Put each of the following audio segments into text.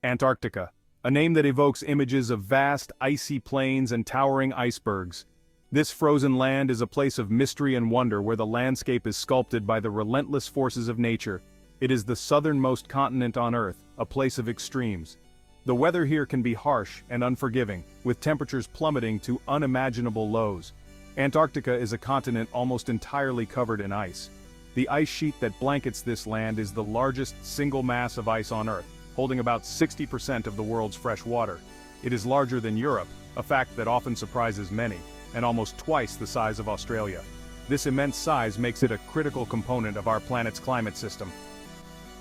Antarctica, a name that evokes images of vast, icy plains and towering icebergs. This frozen land is a place of mystery and wonder where the landscape is sculpted by the relentless forces of nature. It is the southernmost continent on Earth, a place of extremes. The weather here can be harsh and unforgiving, with temperatures plummeting to unimaginable lows. Antarctica is a continent almost entirely covered in ice. The ice sheet that blankets this land is the largest single mass of ice on Earth, holding about 60% of the world's fresh water. It is larger than Europe, a fact that often surprises many, and almost twice the size of Australia. This immense size makes it a critical component of our planet's climate system.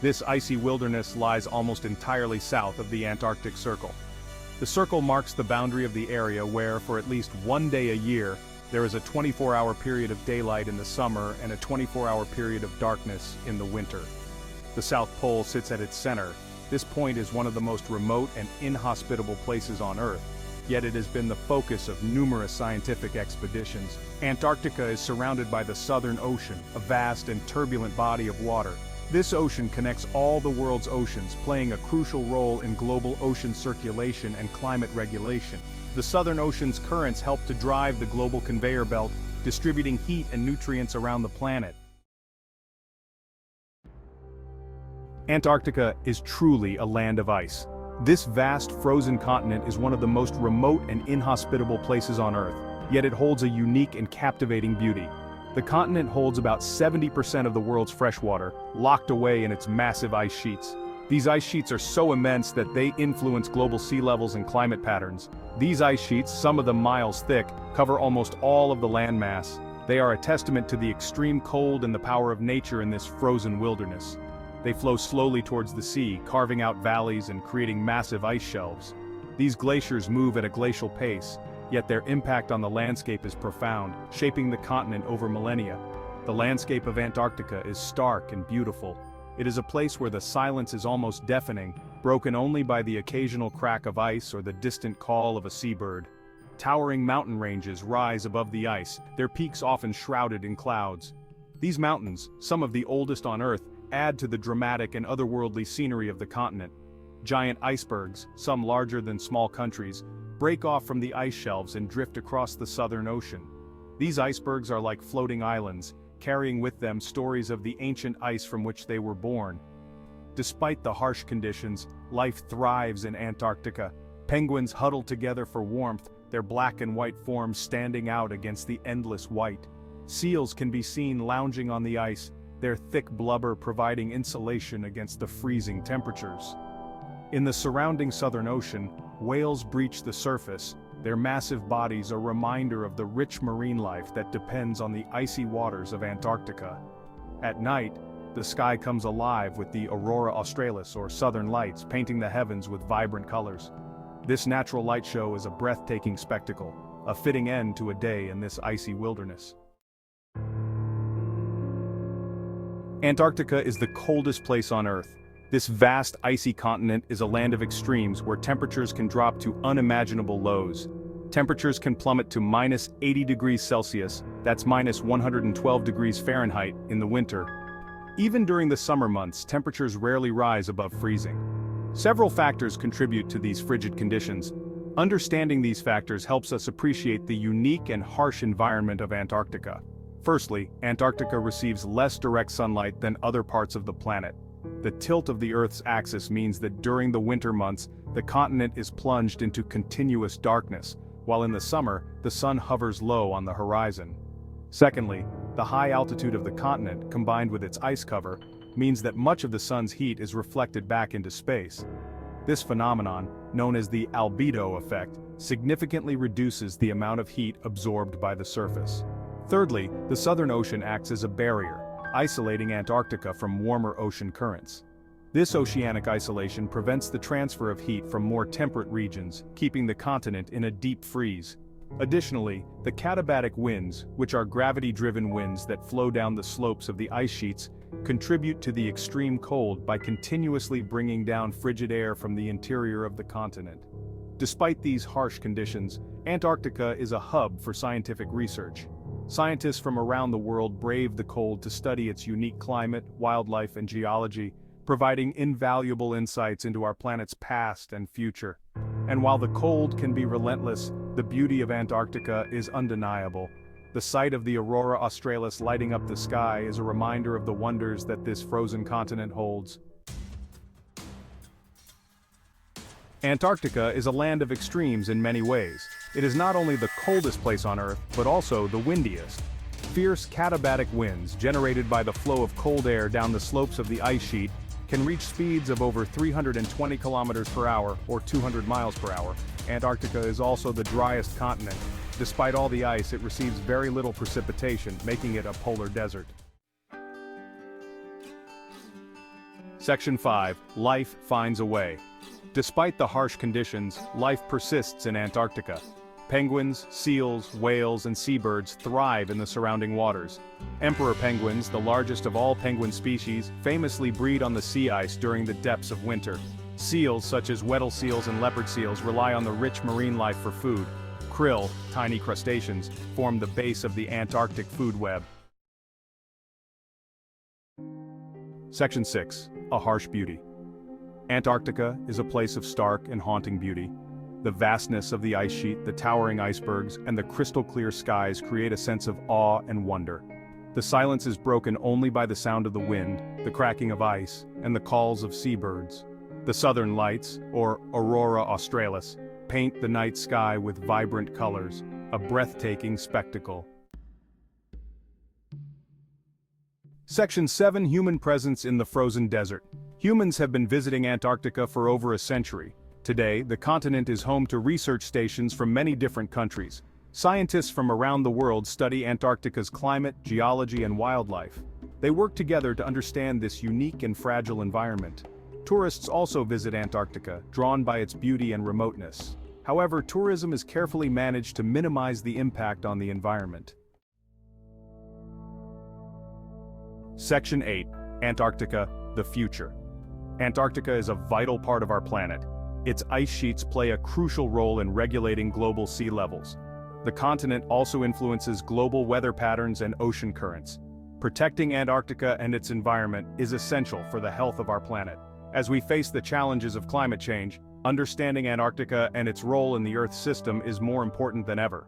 This icy wilderness lies almost entirely south of the Antarctic Circle. The circle marks the boundary of the area where, for at least one day a year, there is a 24-hour period of daylight in the summer and a 24-hour period of darkness in the winter. The South Pole sits at its center. This point is one of the most remote and inhospitable places on Earth, yet it has been the focus of numerous scientific expeditions. Antarctica is surrounded by the Southern Ocean, a vast and turbulent body of water. This ocean connects all the world's oceans, playing a crucial role in global ocean circulation and climate regulation. The Southern Ocean's currents help to drive the global conveyor belt, distributing heat and nutrients around the planet. Antarctica is truly a land of ice. This vast frozen continent is one of the most remote and inhospitable places on Earth, yet it holds a unique and captivating beauty. The continent holds about 70% of the world's freshwater, locked away in its massive ice sheets. These ice sheets are so immense that they influence global sea levels and climate patterns. These ice sheets, some of them miles thick, cover almost all of the landmass. They are a testament to the extreme cold and the power of nature in this frozen wilderness. They flow slowly towards the sea, carving out valleys and creating massive ice shelves. These glaciers move at a glacial pace, yet their impact on the landscape is profound, shaping the continent over millennia. The landscape of Antarctica is stark and beautiful. It is a place where the silence is almost deafening, broken only by the occasional crack of ice or the distant call of a seabird. Towering mountain ranges rise above the ice, their peaks often shrouded in clouds. These mountains, some of the oldest on Earth, add to the dramatic and otherworldly scenery of the continent. Giant icebergs, some larger than small countries, break off from the ice shelves and drift across the Southern Ocean. These icebergs are like floating islands, carrying with them stories of the ancient ice from which they were born. Despite the harsh conditions, life thrives in Antarctica. Penguins huddle together for warmth, their black and white forms standing out against the endless white. Seals can be seen lounging on the ice, their thick blubber providing insulation against the freezing temperatures. In the surrounding Southern Ocean, whales breach the surface, their massive bodies a reminder of the rich marine life that depends on the icy waters of Antarctica. At night, the sky comes alive with the aurora australis or southern lights painting the heavens with vibrant colors. This natural light show is a breathtaking spectacle, a fitting end to a day in this icy wilderness. Antarctica is the coldest place on Earth. This vast icy continent is a land of extremes where temperatures can drop to unimaginable lows. Temperatures can plummet to minus 80 degrees Celsius, that's minus 112 degrees Fahrenheit, in the winter. Even during the summer months, temperatures rarely rise above freezing. Several factors contribute to these frigid conditions. Understanding these factors helps us appreciate the unique and harsh environment of Antarctica. Firstly, Antarctica receives less direct sunlight than other parts of the planet. The tilt of the Earth's axis means that during the winter months, the continent is plunged into continuous darkness, while in the summer, the sun hovers low on the horizon. Secondly, the high altitude of the continent, combined with its ice cover, means that much of the sun's heat is reflected back into space. This phenomenon, known as the albedo effect, significantly reduces the amount of heat absorbed by the surface. Thirdly, the Southern Ocean acts as a barrier, isolating Antarctica from warmer ocean currents. This oceanic isolation prevents the transfer of heat from more temperate regions, keeping the continent in a deep freeze. Additionally, the katabatic winds, which are gravity-driven winds that flow down the slopes of the ice sheets, contribute to the extreme cold by continuously bringing down frigid air from the interior of the continent. Despite these harsh conditions, Antarctica is a hub for scientific research. Scientists from around the world brave the cold to study its unique climate, wildlife, and geology. providing invaluable insights into our planet's past and future. And while the cold can be relentless, the beauty of Antarctica is undeniable. The sight of the aurora australis lighting up the sky is a reminder of the wonders that this frozen continent holds. Antarctica is a land of extremes in many ways. It is not only the coldest place on Earth, but also the windiest. Fierce katabatic winds, generated by the flow of cold air down the slopes of the ice sheet, can reach speeds of over 320 kilometers per hour or 200 miles per hour. Antarctica is also the driest continent. Despite all the ice, it receives very little precipitation, making it a polar desert. Section 5. Life finds a way. Despite the harsh conditions, life persists in Antarctica. Penguins, seals, whales, and seabirds thrive in the surrounding waters. Emperor penguins, the largest of all penguin species, famously breed on the sea ice during the depths of winter. Seals such as Weddell seals and leopard seals rely on the rich marine life for food. Krill, tiny crustaceans, form the base of the Antarctic food web. Section 6. A harsh beauty. Antarctica is a place of stark and haunting beauty. The vastness of the ice sheet, the towering icebergs, and the crystal-clear skies create a sense of awe and wonder. The silence is broken only by the sound of the wind, the cracking of ice, and the calls of seabirds. The southern lights, or aurora australis, paint the night sky with vibrant colors, a breathtaking spectacle. Section 7. Human presence in the frozen desert. Humans have been visiting Antarctica for over a century. Today, the continent is home to research stations from many different countries. Scientists from around the world study Antarctica's climate, geology, and wildlife. They work together to understand this unique and fragile environment. Tourists also visit Antarctica, drawn by its beauty and remoteness. However, tourism is carefully managed to minimize the impact on the environment. Section 8. Antarctica, the future. Antarctica is a vital part of our planet. Its ice sheets play a crucial role in regulating global sea levels. The continent also influences global weather patterns and ocean currents. Protecting Antarctica and its environment is essential for the health of our planet. As we face the challenges of climate change, understanding Antarctica and its role in the Earth's system is more important than ever.